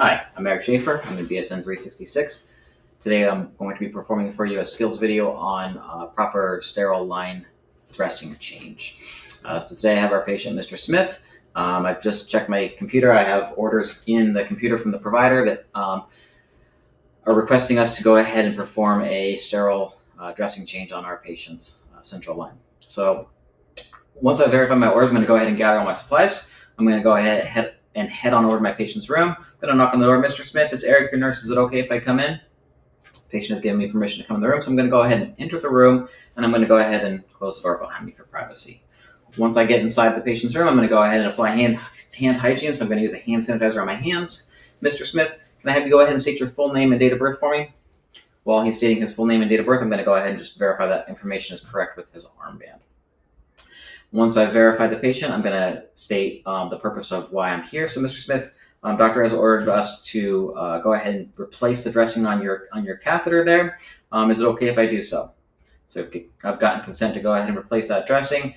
Hi, I'm Eric Schaefer. I'm in BSN366. Today I'm going to be performing for you a skills video on proper sterile line dressing change. So today I have our patient, Mr. Smith. I've just checked my computer. I have orders in the computer from the provider that are requesting us to go ahead and perform a sterile dressing change on our patient's central line. So once I verify my orders, I'm going to go ahead and gather all my supplies. I'm going to go ahead head on over to my patient's room. I'm going to knock on the door. Mr. Smith, it's Eric, your nurse. Is it okay if I come in? The patient has given me permission to come in the room, so I'm going to go ahead and enter the room, and I'm going to go ahead and close the door behind me for privacy. Once I get inside the patient's room, I'm going to go ahead and apply hand hygiene, so I'm going to use a hand sanitizer on my hands. Mr. Smith, can I have you go ahead and state your full name and date of birth for me? While he's stating his full name and date of birth, I'm going to go ahead and just verify that information is correct with his armband. Once I've verified the patient, I'm going to state the purpose of why I'm here. So, Mr. Smith, doctor has ordered us to go ahead and replace the dressing on your catheter there. Is it okay if I do so? So I've gotten consent to go ahead and replace that dressing.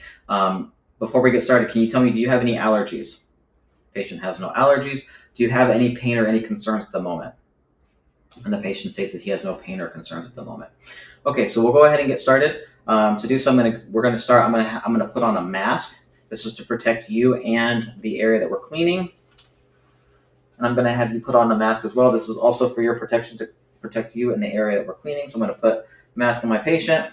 Before we get started, can you tell me, do you have any allergies? Patient has no allergies. Do you have any pain or any concerns at the moment? And the patient states that he has no pain or concerns at the moment. Okay, so we'll go ahead and get started. To do so, I'm gonna put on a mask. This is to protect you and the area that we're cleaning. And I'm gonna have you put on the mask as well. This is also for your protection, to protect you in the area that we're cleaning. So I'm gonna put a mask on my patient.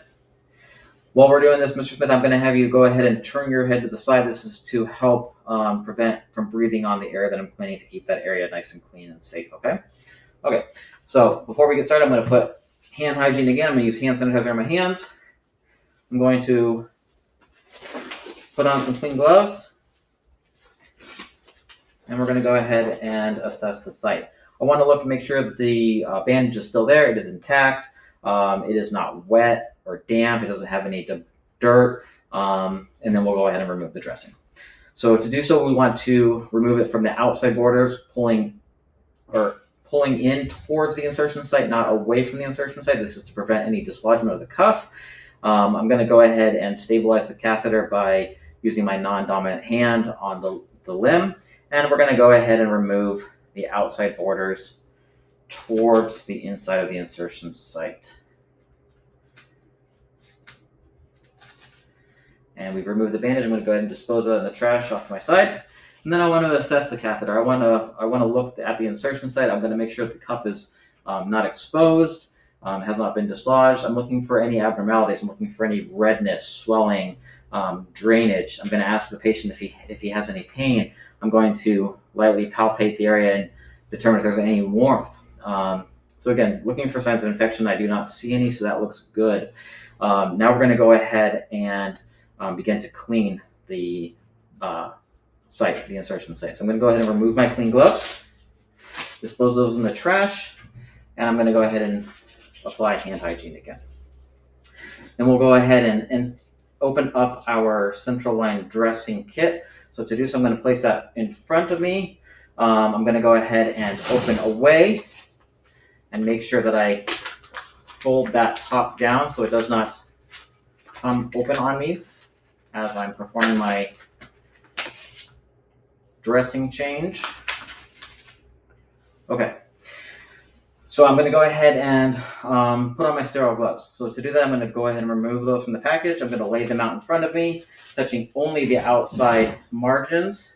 While we're doing this, Mr. Smith, I'm gonna have you go ahead and turn your head to the side. This is to help prevent from breathing on the area that I'm cleaning, to keep that area nice and clean and safe, okay? Okay, so before we get started, I'm gonna put hand hygiene again. I'm gonna use hand sanitizer on my hands. I'm going to put on some clean gloves, and we're going to go ahead and assess the site. I want to look and make sure that the bandage is still there. It is intact. It is not wet or damp. It doesn't have any dirt. And then we'll go ahead and remove the dressing. So to do so, we want to remove it from the outside borders, pulling in towards the insertion site, not away from the insertion site. This is to prevent any dislodgement of the cuff. I'm going to go ahead and stabilize the catheter by using my non-dominant hand on the limb, and we're going to go ahead and remove the outside borders towards the inside of the insertion site. And we've removed the bandage. I'm going to go ahead and dispose of it in the trash off to my side. And then I want to assess the catheter. I want to look at the insertion site. I'm going to make sure that the cuff is not exposed. Has not been dislodged. I'm looking for any abnormalities. I'm looking for any redness, swelling, drainage. I'm going to ask the patient if he has any pain. I'm going to lightly palpate the area and determine if there's any warmth. So again, looking for signs of infection. I do not see any, so that looks good. Now we're going to go ahead and begin to clean the site, the insertion site. So I'm going to go ahead and remove my clean gloves, dispose those in the trash, and I'm going to go ahead and apply hand hygiene again. Then we'll go ahead and open up our central line dressing kit. So to do so, I'm going to place that in front of me. I'm going to go ahead and open away and make sure that I fold that top down so it does not come open on me as I'm performing my dressing change. Okay. So I'm going to go ahead and put on my sterile gloves. So to do that, I'm going to go ahead and remove those from the package. I'm going to lay them out in front of me, touching only the outside margins.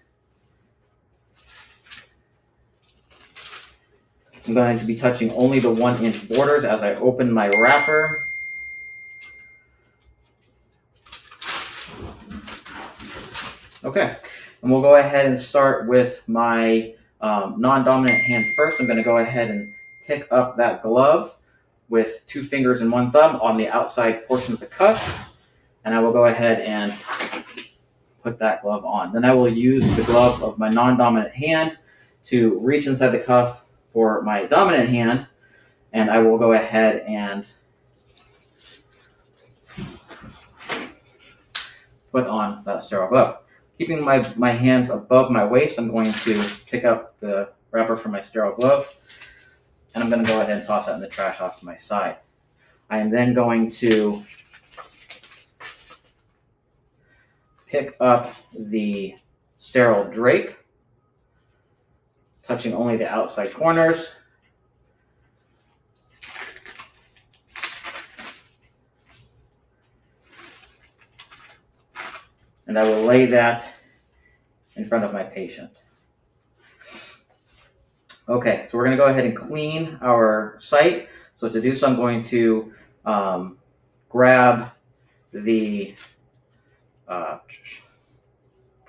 I'm going to be touching only the 1-inch borders as I open my wrapper. Okay, and we'll go ahead and start with my non-dominant hand first. I'm going to go ahead and pick up that glove with 2 fingers and 1 thumb on the outside portion of the cuff, and I will go ahead and put that glove on. Then I will use the glove of my non-dominant hand to reach inside the cuff for my dominant hand, and I will go ahead and put on that sterile glove. Keeping my hands above my waist, I'm going to pick up the wrapper from my sterile glove, and I'm going to go ahead and toss that in the trash off to my side. I am then going to pick up the sterile drape touching only the outside corners. And I will lay that in front of my patient. Okay, so we're going to go ahead and clean our site. So to do so, I'm going to grab the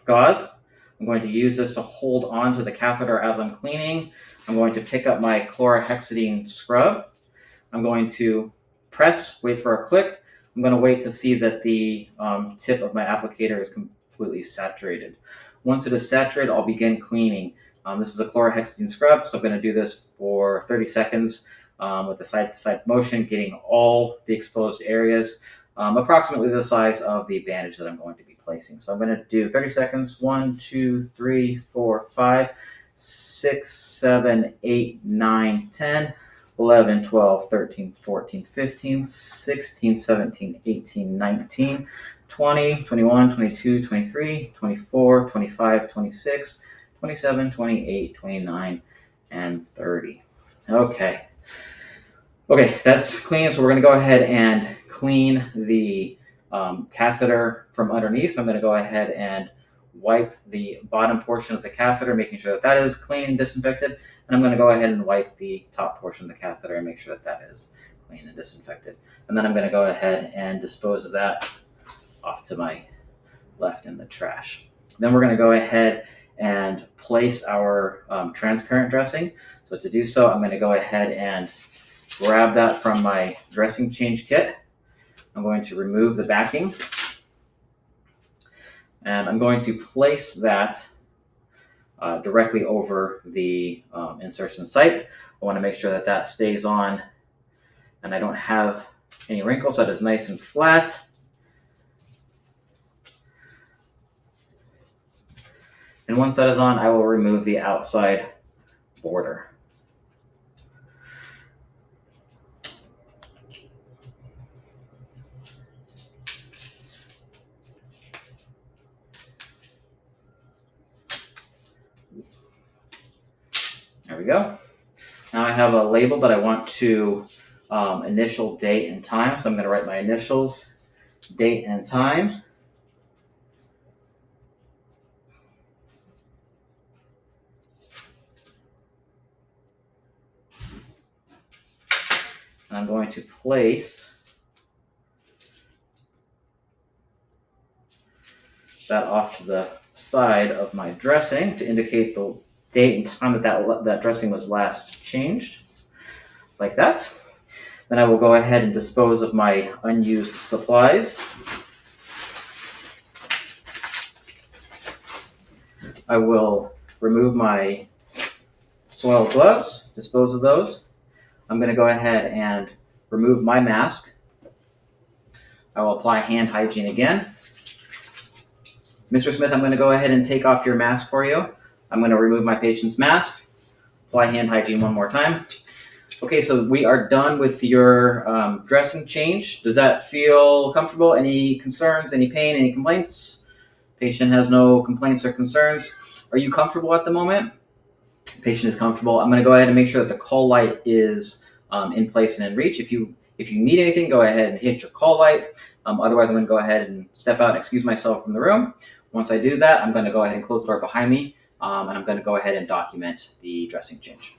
gauze. I'm going to use this to hold on to the catheter as I'm cleaning. I'm going to pick up my chlorhexidine scrub. I'm going to press, wait for a click. I'm going to wait to see that the tip of my applicator is completely saturated. Once it is saturated, I'll begin cleaning. This is a chlorhexidine scrub, so I'm going to do this for 30 seconds with the side-to-side motion, getting all the exposed areas, approximately the size of the bandage that I'm going to be placing. So I'm going to do 30 seconds, 1, 2, 3, 4, 5, 6, 7, 8, 9, 10, 11, 12, 13, 14, 15, 16, 17, 18, 19, 20, 21, 22, 23, 24, 25, 26, 27, 28, 29, and 30. Okay, that's clean. So we're going to go ahead and clean the catheter from underneath. So I'm going to go ahead and wipe the bottom portion of the catheter, making sure that that is clean and disinfected. And I'm going to go ahead and wipe the top portion of the catheter and make sure that that is clean and disinfected. And then I'm going to go ahead and dispose of that off to my left in the trash. Then we're going to go ahead and place our transparent dressing. So to do so, I'm going to go ahead and grab that from my dressing change kit. I'm going to remove the backing. And I'm going to place that directly over the insertion site. I want to make sure that that stays on and I don't have any wrinkles, so that is nice and flat. And once that is on, I will remove the outside border. There we go. Now I have a label that I want to initial date and time. So I'm going to write my initials, date and time. And I'm going to place that off to the side of my dressing to indicate the date and time that dressing was last changed, like that. Then I will go ahead and dispose of my unused supplies. I will remove my soiled gloves, dispose of those. I'm going to go ahead and remove my mask. I will apply hand hygiene again. Mr. Smith, I'm going to go ahead and take off your mask for you. I'm going to remove my patient's mask, apply hand hygiene one more time. Okay, so we are done with your dressing change. Does that feel comfortable? Any concerns, any pain, any complaints? Patient has no complaints or concerns. Are you comfortable at the moment? Patient is comfortable. I'm going to go ahead and make sure that the call light is in place and in reach. If you need anything, go ahead and hit your call light. Otherwise, I'm going to go ahead and step out and excuse myself from the room. Once I do that, I'm going to go ahead and close the door behind me, and I'm going to go ahead and document the dressing change.